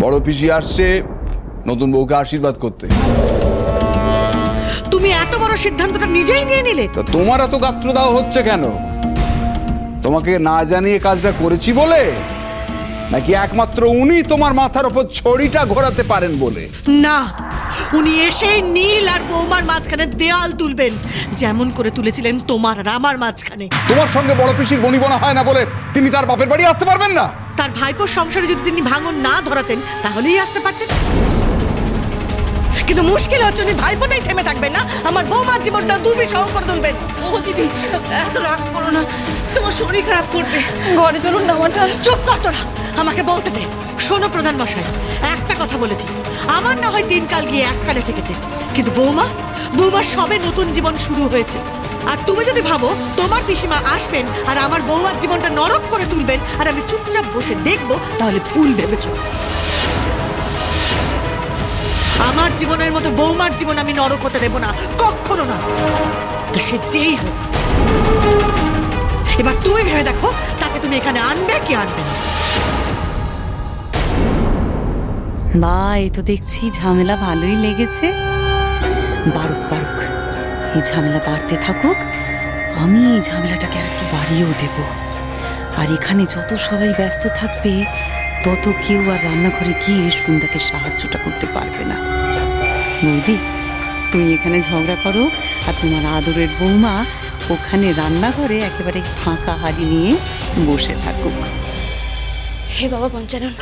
বড় পিসি আসছে নতুন বউকে আশীর্বাদ করতে। তুমি এত বড় সিদ্ধান্তটা নিজেই নিয়ে নিলে? তা তোমার এত গাত্র দেওয়া হচ্ছে কেন? তোমাকে না জানিয়ে কাজটা করেছি বলে, নাকি একমাত্র উনি তোমার মাথার উপর ছড়িটা ঘোরাতে পারেন বলে? না, উনি এসে নীল আর বৌমার মাঝখানে দেয়াল তুলবেন, যেমন করে তুলেছিলেন তোমার আর আমার মাঝখানে। তোমার সঙ্গে বড় পিসির বনিবনা হয় না বলে তিনি তার বাপের বাড়ি আসতে পারবেন না? তার ভাইপোর সংসারে যদি তিনি ভাঙন না ধরাতেন তাহলেই আসতে পারতেন। কিন্তু মুশকিল হচ্ছে উনি ভাইপোটাই থেমে থাকবেন না, আমার বৌমার জীবনটা দুর্বিষহ করে তুলবেন। ও দিদি, এত রাগ করো না, তোমার শরীর খারাপ করবে। ঘরে চলুন না আমার। চুপ কর তোরা, আমাকে বলতে দে। শোনো প্রধান মশাই, একটা কথা বলে দিই, আমার না হয় 3 কাল গিয়ে 1 কালে ঠেকেছে, কিন্তু বৌমার সবে নতুন জীবন শুরু হয়েছে। আর তুমি যদি ভাবো তোমার পিসিমা আসবেন আর আমার বৌমার জীবনটা নরক করে তুলবেন আর আমি চুপচাপ বসে দেখবো, তাহলে ভুল ভেবেছো। আমার জীবনের মতো বৌমার জীবন আমি নরক হতে দেব না, কখনো না, তা সে যেই হোক। এবার তুমি ভেবে দেখো তাকে তুমি এখানে আনবে কি আনবে না। বা, এই তো দেখছি ঝামেলা ভালোই লেগেছে। বারুক বারুক, এই ঝামেলা বাড়তে থাকুক, আমি এই ঝামেলাটাকে আর একটু বাড়িয়েও দেব। আর এখানে যত সবাই ব্যস্ত থাকবে তত কেউ আর রান্নাঘরে গিয়ে সন্ধ্যাকে সাহায্যটা করতে পারবে না। বৌদি, তুমি এখানে ঝগড়া করো আর তোমার আদরের বৌমা ওখানে রান্নাঘরে একেবারে ফাঁকা হাড়ি নিয়ে বসে থাকুক। হে বাবা পঞ্চানন,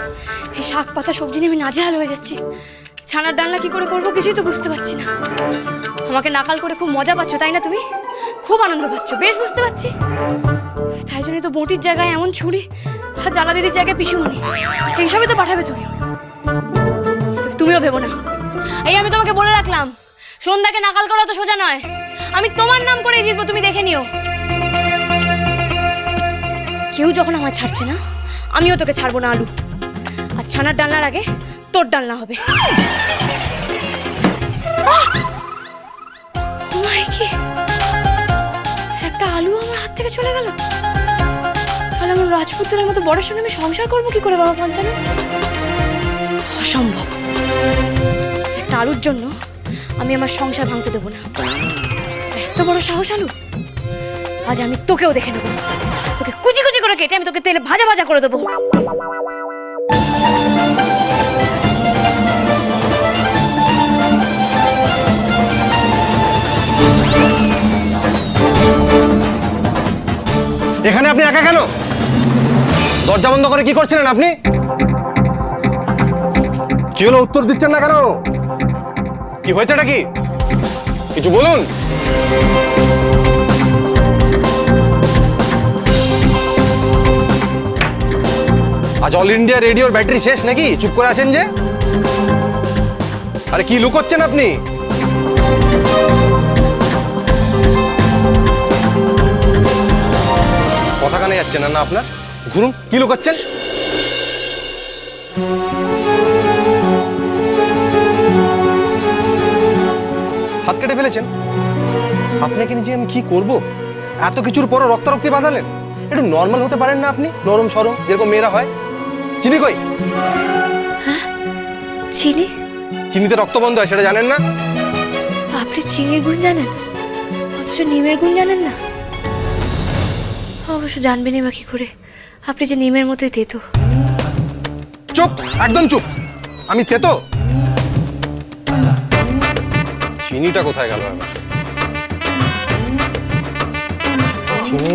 এই শাক পাতা সবজি নিয়ে আমি নাজেহাল হয়ে যাচ্ছি। ছানার ডালনা কি করে করবো কিছুই তো বুঝতে পারছি না। আমাকে নাকাল করে খুব মজা পাচ্ছ তাই না? তুমি খুব আনন্দ পাচ্ছ, বেশ বুঝতে পারছি। তাই জন্যই তো বটির জায়গায় এমন ছুরি আর জ্বালা দিদির জায়গায় পিসুমণি, এইসবই তো পাঠাবে তুমি। তুমিও ভেবো না, এই আমি তোমাকে বলে রাখলাম, সন্ধ্যাকে নাকাল করা তো সোজা নয়। আমি তোমার নাম করে জিতবো, তুমি দেখে নিও। কেউ যখন আমায় ছাড়ছে না, আমিও তোকে ছাড়বো না আলু। আর ছানার ডালনার আগে তোর ডালনা হবে। কি একটা আলু আমার হাত থেকে চলে গেল। তাহলে আমার রাজপুত্রের মতো বড়ের সঙ্গে আমি সংসার করবো কি করে বাবা পঞ্চানন? অসম্ভব। একটা আলুর জন্য আমি আমার সংসার ভাঙতে দেবো না। এত বড় সাহস আলু, আজ আমি তোকেও দেখে নেবো। তোকে কুচি কুচি করে কেটে আমি তোকে তেলে ভাজা ভাজা করে দেবো। এখানে আপনি একা কেন? দরজা বন্ধ করে কি করছিলেন আপনি? কি হলো, উত্তর দিচ্ছেন না কেন? কি হয়েছেটা কি? কিছু বলুন। আজ অল ইন্ডিয়া রেডিওর ব্যাটারি শেষ নাকি? চুপ করে আছেন যে? আরে কি লুকোচ্ছেন আপনি? কথা কানে যাচ্ছে না আপনার? ঘুরুন, কি লুকোচ্ছেন? হাত কেটে ফেলেছেন? আপনাকে নিজে আমি কি করব? এত কিছুর পরও রক্তারক্তি বাঁধালেন? একটু নর্মাল হতে পারেন না আপনি? নরম সরম যেরকম মেয়েরা হয়। চিনি কই? হ্যাঁ, চিনি। চিনিতে রক্ত বন্ধ হয়, সেটা জানেন না? আপনি চিনির গুণ জানেন, অথচ নিমের গুণ জানেন না। অবশ্য জানবেনই বা কি করে, আপনি যে নিমের মতোই তেতো। চুপ, একদম চুপ। আমি তেতো? চিনিটা কোথায় গেল আমার? চিনি,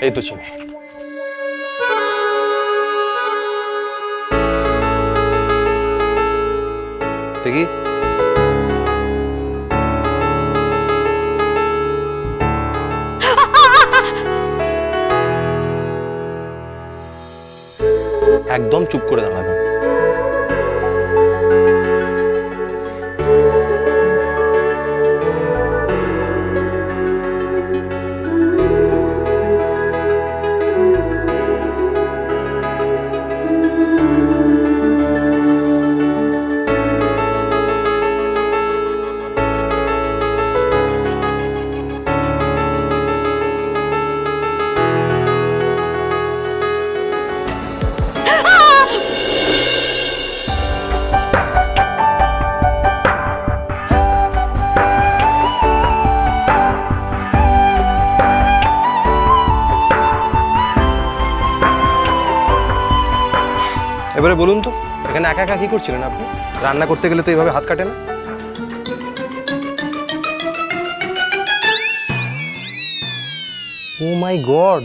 এই তো চিনি। দেখি একদম চুপ করে দাঁড়াবেন। এবারে বলুন তো, এখানে একা একা কি করছিলেন আপনি? রান্না করতে গেলে তো এইভাবে হাত কাটে না। ও মাই গড,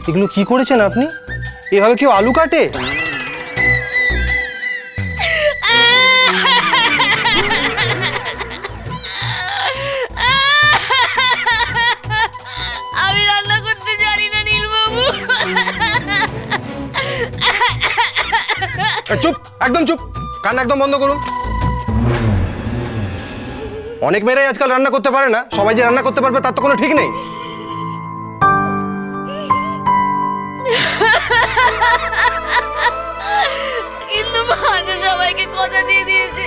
এগুলো কি করেছেন আপনি? এভাবে কেউ আলু কাটে? আমি রান্না করতে জানি না নীলবাবু। চুপ, একদম চুপ, কান একদম বন্ধ করুন। অনেক মেয়েরাই আজকাল রান্না করতে পারে না, সবাই যে রান্না করতে পারবে তার তো কোনো ঠিক নেই। কিন্তু মা তো সবাইকে কথা দিয়ে দিয়েছে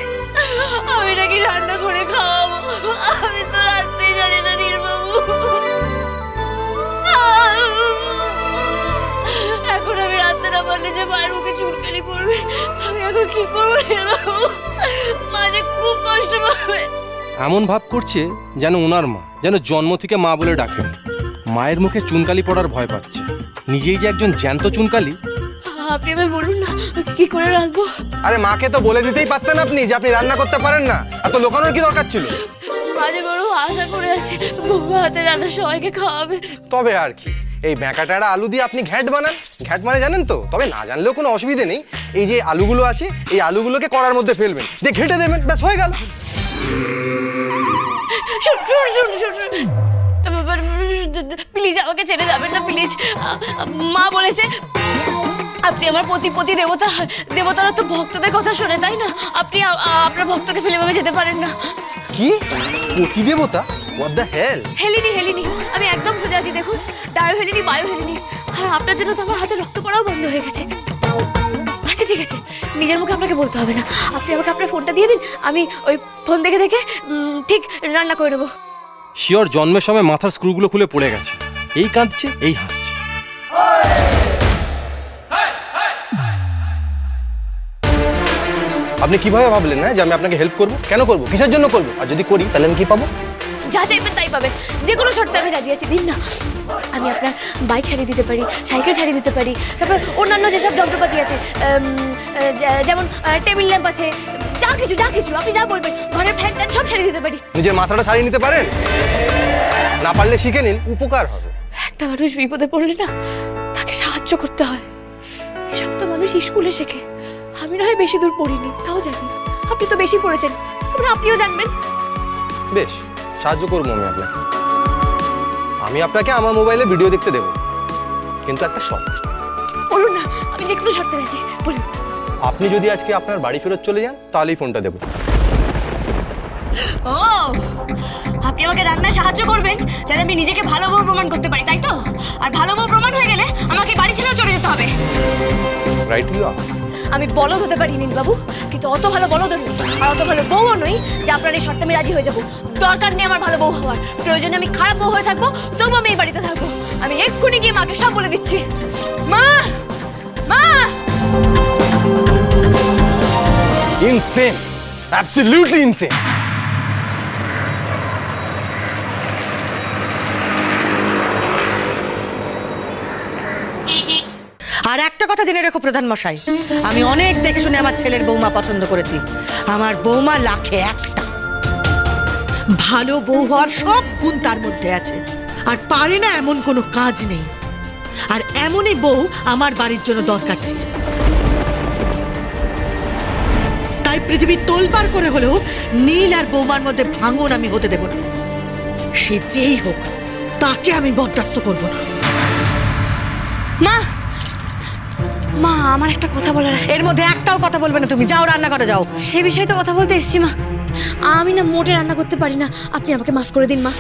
আমি নাকি রান্না করে খাওয়াবো। আমি তো রাখতেই জানি না নীলবাবু। এখন আমি রাখতে না পারলে যে মায়ের মুখে চুলকানি পড়বে। আমি এখন কি করবো নীলবাবু? মা যে খুব কষ্ট পাবে। এমন ভাব করছে যেন ওনার মা, যেন জন্ম থেকে মা বলে ডাকেন। মায়ের মুখে চুনকালি পড়ার ভয় পাচ্ছে, নিজেই যে একজন জ্যান্ত চুনকালি। আপনি আমায় বলুন না কি করে রাখবো। আরে মাকে তো বলে দিতেই পারতেন আপনি যে আপনি রান্না করতে পারেন না, এত লোকানোর কি দরকার ছিল? মাঝে বড় আশা করে আছে বৌমা হাতে রান্না সবাইকে খাওয়াবে। তবে আর কি, এই ব্যাঁকাটারা আলু দিয়ে আপনি ঘ্যাট বানান। ঘ্যাট মানে জানেন তো? তবে না জানলেও কোনো অসুবিধে নেই। এই যে আলুগুলো আছে, এই আলুগুলোকে কড়ার মধ্যে ফেলবেন, দিয়ে ঘেটে দেবেন, ব্যাস হয়ে গেল। প্লিজ আমাকে ছেড়ে যাবেন না প্লিজ। মা বলেছে আপনি আমার পতি দেবতা। দেবতারা তো ভক্তদের কথা শোনে, তাই না? আপনি আপনার ভক্তকে ফেলে ভাবে যেতে পারেন না। কি পতি দেবতা? What the hell? হেলিনি আমি একদম সোজা আছি, দেখুন। ডায়ো হেলিনি, বায়ো হেলিনি। আর আপনার জন্য তো আমার হাতে রক্ত পড়াও বন্ধ হয়ে গেছে। আচ্ছা ঠিক আছে, নিজের মুখে আপনাকে বলতে হবে না। আপনি আমাকে আপনার ফোনটা দিয়ে দিন, আমি ওই ফোন দেখে ঠিক রান্না করে নেবো। শিওর জন্মের সময় মাথার স্ক্রুগুলো খুলে পড়ে গেছে। এই কাঁদছে, এই হাসছে। আপনি কিভাবে ভাবলেন না যে আমি আপনাকে হেল্প করব? কেন করব? কিসের জন্য করব? আর যদি করি তাহলে আমি কি পাবো? যা চাইবেন তাই পাবেন, যে কোনো শর্তে আমি রাজি আছি, দিন না। আমি আপনার বাইক ছাড়িয়ে দিতে পারি, সাইকেল ছাড়িয়ে দিতে পারি, তারপর অন্যান্য যেসব যন্ত্রপাতি আছে, যেমন টেবিল ল্যাম্প আছে, যা কিছু আপনি যা বলবেন, ঘরের ফ্যান ট্যান সব ছাড়িয়ে দিতে পারি। নিজের মাথাটা ছাড়িয়ে নিতে পারেন? না পারলে শিখে নিন, উপকার হবে। একটা মানুষ বিপদে পড়লে না তাকে সাহায্য করতে হয়। এসব তো মানুষ স্কুলে শেখে। আমি না হয় বেশি দূর পড়িনি, তাও জানি। আপনি তো বেশি পড়েছেন, তারপরে আপনিও জানবেন। বেশ, সাহায্য করবো আমি আপনাকে। আমি আপনাকে আমার মোবাইলে ভিডিও দেখতে দেবো, কিন্তু একটা শর্ত। বলুন না, আমি যে কোনো শর্তে রাজি, বলুন। আপনি যদি আজকে আপনার বাড়ি ফেরত চলে যান তাহলেই ফোনটা দেবো। ও, আপনি আমাকে রান্নায় সাহায্য করবেন যাতে আমি নিজেকে ভালো বউ প্রমাণ করতে পারি, তাই তো? আর ভালো বউ প্রমাণ হয়ে গেলে আমাকে বাড়ি ছেড়েও চলে যেতে হবে। Right you are. আমি বলদ হতে পারি নীলবাবু, কিন্তু অত ভালো বলদ নই আর অত ভালো বউও নই যে আপনার এই শর্তে আমি রাজি হয়ে যাবো। দরকার নেই আমার ভালো বউ হওয়ার। প্রয়োজনে আমি খারাপ বউ হয়ে থাকবো, তবু আমি এই বাড়িতে থাকবো। আমি এক্ষুনি গিয়ে মাকে সব বলে দিচ্ছি। মা, মা! Insane, absolutely insane. আর একটা কথা জেনে রেখো প্রধান মশাই, আমি অনেক দেখে শুনে আমার ছেলের বৌমা পছন্দ করেছি। আমার বৌমা লাখে একটা। ভালো বউ হওয়ার সব গুণ তার মধ্যে আছে, আর পারে না এমন কোনো কাজ নেই। আর এমনই বউ আমার বাড়ির জন্য দরকার ছিল। তাই পৃথিবীর তোলপাড় করে হলেও নীল আর বৌমার মধ্যে ভাঙন আমি হতে দেব না। সে যেই হোক, তাকে আমি বরদাস্ত করব না। মা, মা, আমার একটা কথা বলার আছে। এর মধ্যে একটাও কথা বলবে না তুমি। যাও, রান্না করে যাও। সে বিষয়ে তো কথা বলতে এসেছি মা। আমি না মোটে রান্না করতে পারি না, আপনি আমাকে মাফ করে দিন মা।